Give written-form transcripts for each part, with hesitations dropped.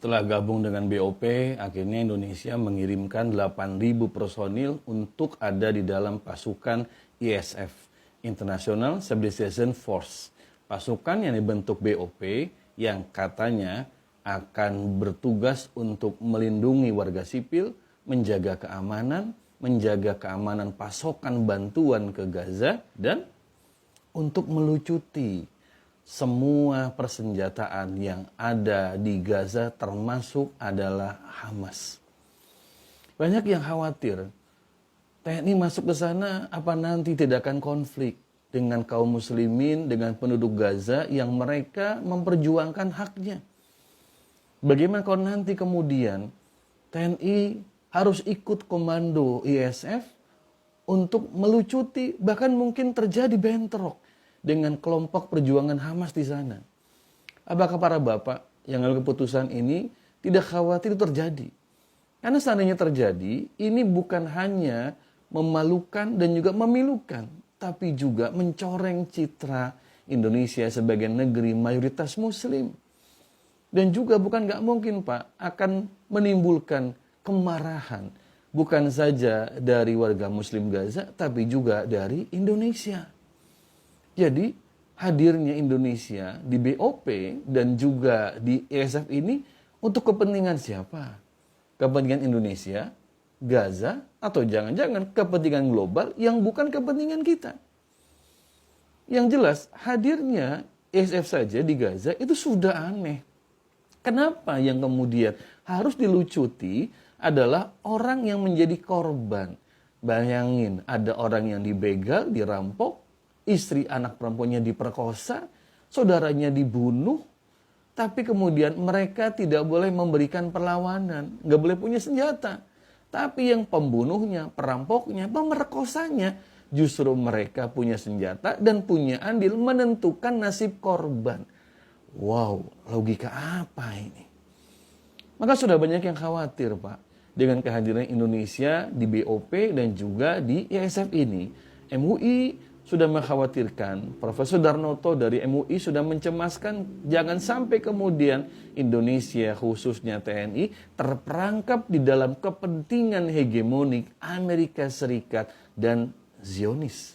Setelah gabung dengan BOP, akhirnya Indonesia mengirimkan 8.000 personil untuk ada di dalam pasukan ISF, International Stabilization Force. Pasukan yang dibentuk BOP yang katanya akan bertugas untuk melindungi warga sipil, menjaga keamanan pasokan bantuan ke Gaza, dan untuk melucuti semua persenjataan yang ada di Gaza termasuk adalah Hamas. Banyak yang khawatir, TNI masuk ke sana apa nanti tidak akan konflik dengan kaum muslimin, dengan penduduk Gaza yang mereka memperjuangkan haknya. Bagaimana kalau nanti kemudian TNI harus ikut komando ISF untuk melucuti, bahkan mungkin terjadi bentrok dengan kelompok perjuangan Hamas di sana. Apakah para bapak yang mengambil keputusan ini tidak khawatir itu terjadi? Karena seandainya terjadi, ini bukan hanya memalukan dan juga memilukan, tapi juga mencoreng citra Indonesia sebagai negeri mayoritas muslim. Dan juga bukan nggak mungkin Pak, akan menimbulkan kemarahan. Bukan saja dari warga muslim Gaza, tapi juga dari Indonesia. Jadi hadirnya Indonesia di BOP dan juga di ISF ini untuk kepentingan siapa? Kepentingan Indonesia, Gaza, atau jangan-jangan kepentingan global yang bukan kepentingan kita. Yang jelas hadirnya ISF saja di Gaza itu sudah aneh. Kenapa yang kemudian harus dilucuti adalah orang yang menjadi korban. Bayangin ada orang yang dibegal, dirampok, istri anak perempuannya diperkosa, saudaranya dibunuh, tapi kemudian mereka tidak boleh memberikan perlawanan, nggak boleh punya senjata. Tapi yang pembunuhnya, perampoknya, pemerkosanya, justru mereka punya senjata dan punya andil menentukan nasib korban. Wow, logika apa ini? Maka sudah banyak yang khawatir Pak, dengan kehadiran Indonesia di BOP dan juga di ISF ini. MUI sudah mengkhawatirkan, Profesor Darnoto dari MUI sudah mencemaskan jangan sampai kemudian Indonesia khususnya TNI terperangkap di dalam kepentingan hegemonik Amerika Serikat dan Zionis.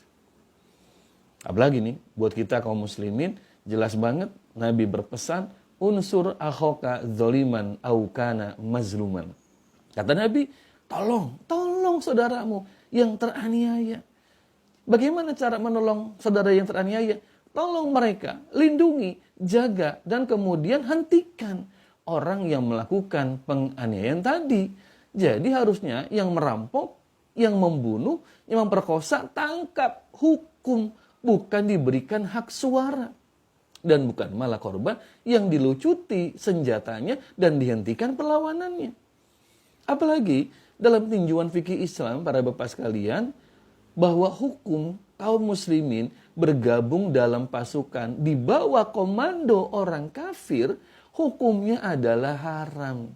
Apalagi nih buat kita kaum muslimin jelas banget Nabi berpesan unsur akhoka zoliman aukana mazluman. Kata Nabi, tolong saudaramu yang teraniaya. Bagaimana cara menolong saudara yang teraniaya? Tolong mereka, lindungi, jaga, dan kemudian hentikan orang yang melakukan penganiayaan tadi. Jadi harusnya yang merampok, yang membunuh, yang memperkosa, tangkap, hukum, bukan diberikan hak suara. Dan bukan malah korban yang dilucuti senjatanya dan dihentikan perlawanannya. Apalagi dalam tinjauan fikih Islam, para bapak sekalian, bahwa hukum kaum muslimin bergabung dalam pasukan di bawah komando orang kafir, hukumnya adalah haram.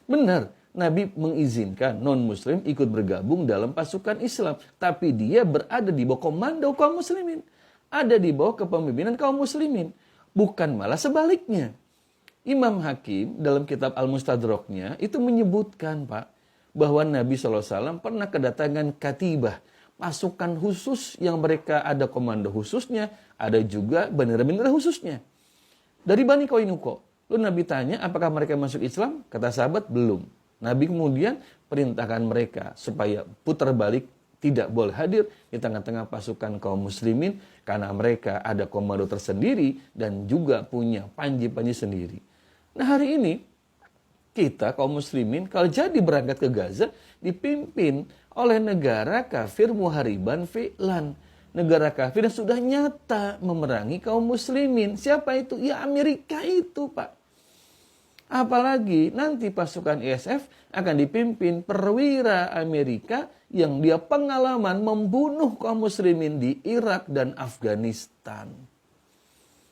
Benar, Nabi mengizinkan non-muslim ikut bergabung dalam pasukan Islam, tapi dia berada di bawah komando kaum muslimin, ada di bawah kepemimpinan kaum muslimin, bukan malah sebaliknya. Imam Hakim dalam kitab Al-Mustadraknya itu menyebutkan Pak, bahwa Nabi SAW pernah kedatangan katibah, pasukan khusus yang mereka ada komando khususnya, ada juga bendera-bendera khususnya. Dari Bani Qainuqa, lalu Nabi tanya apakah mereka masuk Islam? Kata sahabat, belum. Nabi kemudian perintahkan mereka supaya putar balik, tidak boleh hadir di tengah-tengah pasukan kaum muslimin, karena mereka ada komando tersendiri dan juga punya panji-panji sendiri. Nah hari ini, kita kaum muslimin kalau jadi berangkat ke Gaza dipimpin oleh negara kafir muhariban fi'lan. Negara kafir yang sudah nyata memerangi kaum muslimin. Siapa itu? Ya Amerika itu Pak. Apalagi nanti pasukan ISF akan dipimpin perwira Amerika yang dia pengalaman membunuh kaum muslimin di Irak dan Afghanistan.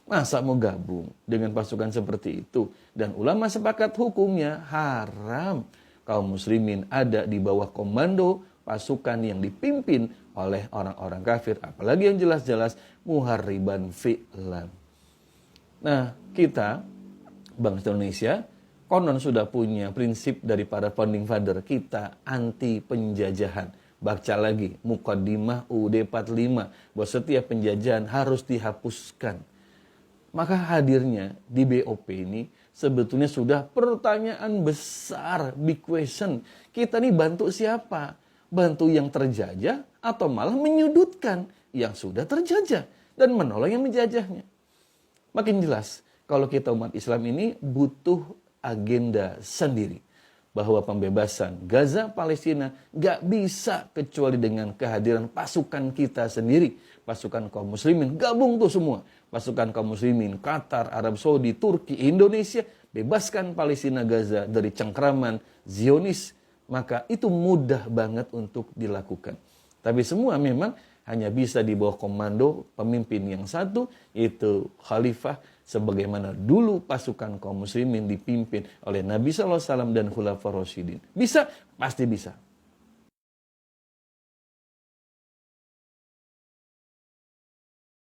Masa mau gabung dengan pasukan seperti itu? Dan ulama sepakat hukumnya haram. Kaum muslimin ada di bawah komando pasukan yang dipimpin oleh orang-orang kafir. Apalagi yang jelas-jelas muhariban fi'lan. Nah kita, bangsa Indonesia, konon sudah punya prinsip dari para founding father, kita anti penjajahan. Baca lagi Muqaddimah UUD 45 bahwa setiap penjajahan harus dihapuskan. Maka hadirnya di BOP ini sebetulnya sudah pertanyaan besar, big question. Kita nih bantu siapa? Bantu yang terjajah atau malah menyudutkan yang sudah terjajah dan menolak yang menjajahnya? Makin jelas kalau kita umat Islam ini butuh agenda sendiri. Bahwa pembebasan Gaza, Palestina gak bisa kecuali dengan kehadiran pasukan kita sendiri. Pasukan kaum muslimin, gabung tuh semua. Pasukan kaum muslimin, Qatar, Arab Saudi, Turki, Indonesia. Bebaskan Palestina, Gaza dari cengkraman Zionis. Maka itu mudah banget untuk dilakukan. Tapi semua memang hanya bisa di bawah komando pemimpin yang satu, yaitu khalifah, sebagaimana dulu pasukan kaum muslimin dipimpin oleh Nabi SAW dan Khulafaur Rasyidin. Bisa? Pasti bisa.